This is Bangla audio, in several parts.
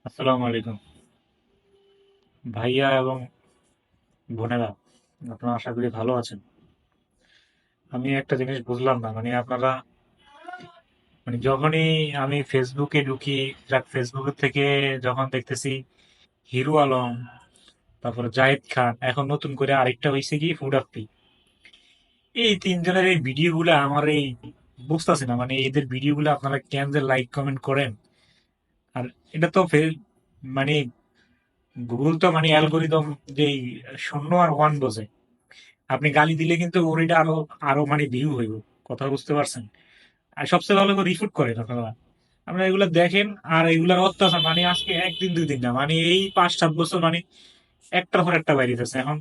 আসসালামু আলাইকুম ভাইয়া এবং বোনেরা, আপনারা আশা করি ভালো আছেন। আমি একটা জিনিস বুঝলাম না, মানে আপনারা, মানে যখনই আমি ফেসবুকে ঢুকি, ফেসবুকের থেকে যখন দেখতেছি হিরো আলম, তারপরে জায়েদ খান, এখন নতুন করে আরেকটা হয়েছে কি ফুড আপি, এই তিনজনের এই ভিডিওগুলো আমার এই বুঝতেছি না, মানে এদের ভিডিওগুলো আপনারা কেন যে লাইক কমেন্ট করেন। আর এটা তো মানে গুগল তো মানে অ্যালগোরিদম যে 0 আর 1 বোঝে। আপনি গালি দিলে কিন্তু ওর এটা আরো আরো মানে ভিউ হইব। কথা বুঝতে পারছেন? আর সবচেয়ে ভালো করে রিফুট করেন আপনারা। আপনারা এগুলা দেখেন। আর এগুলার অত্যাচার মানে আজকে একদিন দুই দিন না, মানে এই 5-7 বছর মানে একটার পর একটা বাইরেছে। এখন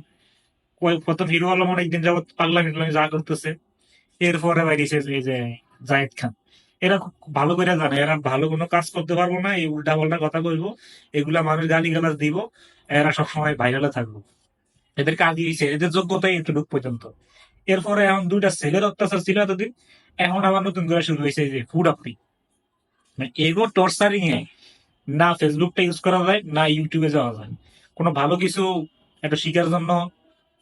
প্রথম হিরো আলম অনেকদিন যাবত পাগলামি যা করতেছে, এরপরে বাইরেছে এই যে জায়েদ খান। এরা খুব ভালো করে জানে এরা ভালো কোনো কাজ করতে পারবো না, এই উল্টা পাল্টা কথা কইবো, এগুলা মানুষ গালি গালাজ দিব, এরা সবসময় ভাইরালে থাকবো। এদের কাজ দিয়েছে, এদের যোগ্যতাই এতটুকু পর্যন্ত। এরপরে এখন দুইটা ছেলের অত্যাচার ছিল এতদিন, এখন আবার নতুন করে শুরু হয়েছে এই যে ফুড আপনি। মানে এগো টর্চারিং এ না ফেসবুকটা ইউজ করা যায় না ইউটিউবে যাওয়া যায়। কোনো ভালো কিছু একটা শিখার জন্য,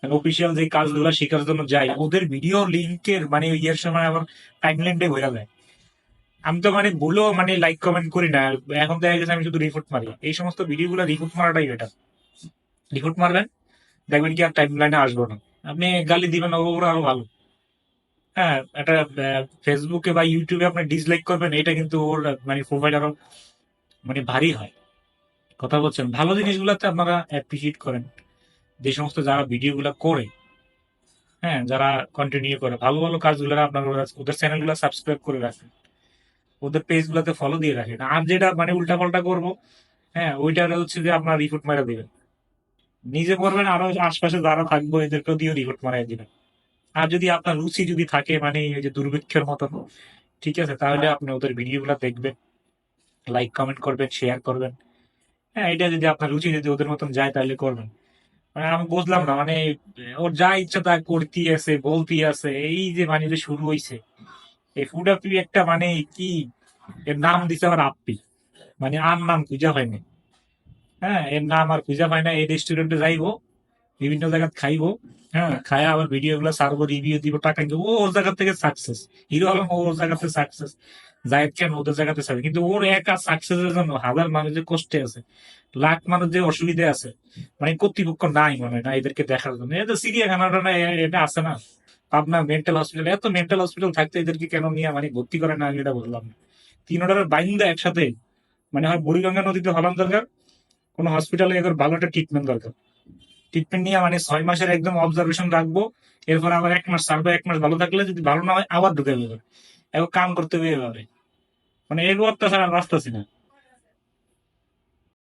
অফিসিয়াল যে কাজগুলো শেখার জন্য যাই, ওদের ভিডিও লিঙ্কের মানে ইয়ের সময় আবার টাইমলাইনটাই হয়ে যায়। আমি তো মানে ভুলেও মানে লাইক কমেন্ট করি না। এখন দেখা গেছে আমি শুধু রিপোর্ট মারি, এই সমস্ত ভিডিওগুলো রিপোর্ট মারাটাই বেটার। রিপোর্ট মারবেন, দেখবেন কি আর টাইম লাইনে আসবো না। আপনি গালি দিবেন, ওরা আরো ভালো। হ্যাঁ, একটা ফেসবুকে বা ইউটিউবে আপনি ডিসলাইক করবেন, এটা কিন্তু ওর মানে প্রোফাইল আরো মানে ভারী হয়। কথা বলছেন, ভালো জিনিসগুলোতে আপনারা অ্যাপ্রিসিয়েট করেন। যে সমস্ত যারা ভিডিওগুলো করে, হ্যাঁ, যারা কন্টিনিউ করে ভালো ভালো কাজগুলো, আপনার ওদের চ্যানেলগুলো সাবস্ক্রাইব করে রাখেন, ওদের পেজগুলোতে ফলো দিয়ে রাখেন। আর যেটা মানে উল্টা পাল্টা করবো, হ্যাঁ, ওইটা হচ্ছে যে আপনার রিপোর্ট মারা দিবেন। নিজে করবেন, আরো আশপাশে যারা থাকবো এদেরকেও দিয়ে রিপোর্ট মারাই দিবেন। আর যদি আপনার রুচি যদি থাকে মানে এই যে দুর্ভিক্ষের মতন, ঠিক আছে, তাহলে আপনি ওদের ভিডিওগুলো দেখবেন, লাইক কমেন্ট করবেন, শেয়ার করবেন। হ্যাঁ, এটা যদি আপনার রুচি যদি ওদের মতন যায় তাহলে করবেন। মানে আমি বুঝলাম না, মানে ওর যা ইচ্ছা তা করতেই আছে, বলতেই আছে। এই যে মানে যে শুরু হইছে এই ফুড আপি একটা মানে কি, এর নাম দিছে আবার আপ্পি, মানে আর নাম খুঁজা হয়নি। হ্যাঁ, এর নাম আর খুঁজা পায় না। এই রেস্টুরেন্টে যাইবো, বিভিন্ন জায়গা খাইবো, হ্যাঁ, খায়া আবার ভিডিও গুলো ছাড়বো, রিভিউ দিব, টাকা নিবো। ও ওর জায়গা থেকে সাকসেস। হিরো আলম ওর জায়গাতে সাকসেস, জায়েদ খান ওদের জায়গাতে সাকসেস। কিন্তু ওর একা সাকসেসের জন্য হাজার মানুষ যে কষ্টে আছে, লাখ মানুষ যে অসুবিধা আছে, মানে কর্তৃপক্ষ নাই মনে হয় না এদেরকে দেখার জন্য। এটা চিড়িয়াখানাটা না, এটা আছে না পাবনা মেন্টাল হসপিটাল, এত মেন্টাল হসপিটাল থাকতে এদেরকে কেন নিয়ে মানে ভর্তি করে না, আমি এটা বললাম না। তিনোটার বাইন্দা একসাথে, মানে হয় বুড়িগঙ্গা নদীতে হলাম দরকার, কোনো হসপিটালে এদের ভালো একটা ট্রিটমেন্ট দরকার। ট্রিটমেন্ট নিয়ে মানে 6 মাসের একদম অবজারভেশন রাখবো, এরপর আবার 1 মাস ছাড়বো, 1 মাস ভালো থাকলে যদি ভালো না হয় আবার ঢুকে যাবে, এখন কাম করতে হবে এভাবে। মানে এগো অত্যাচার আর বাঁচতেছি না।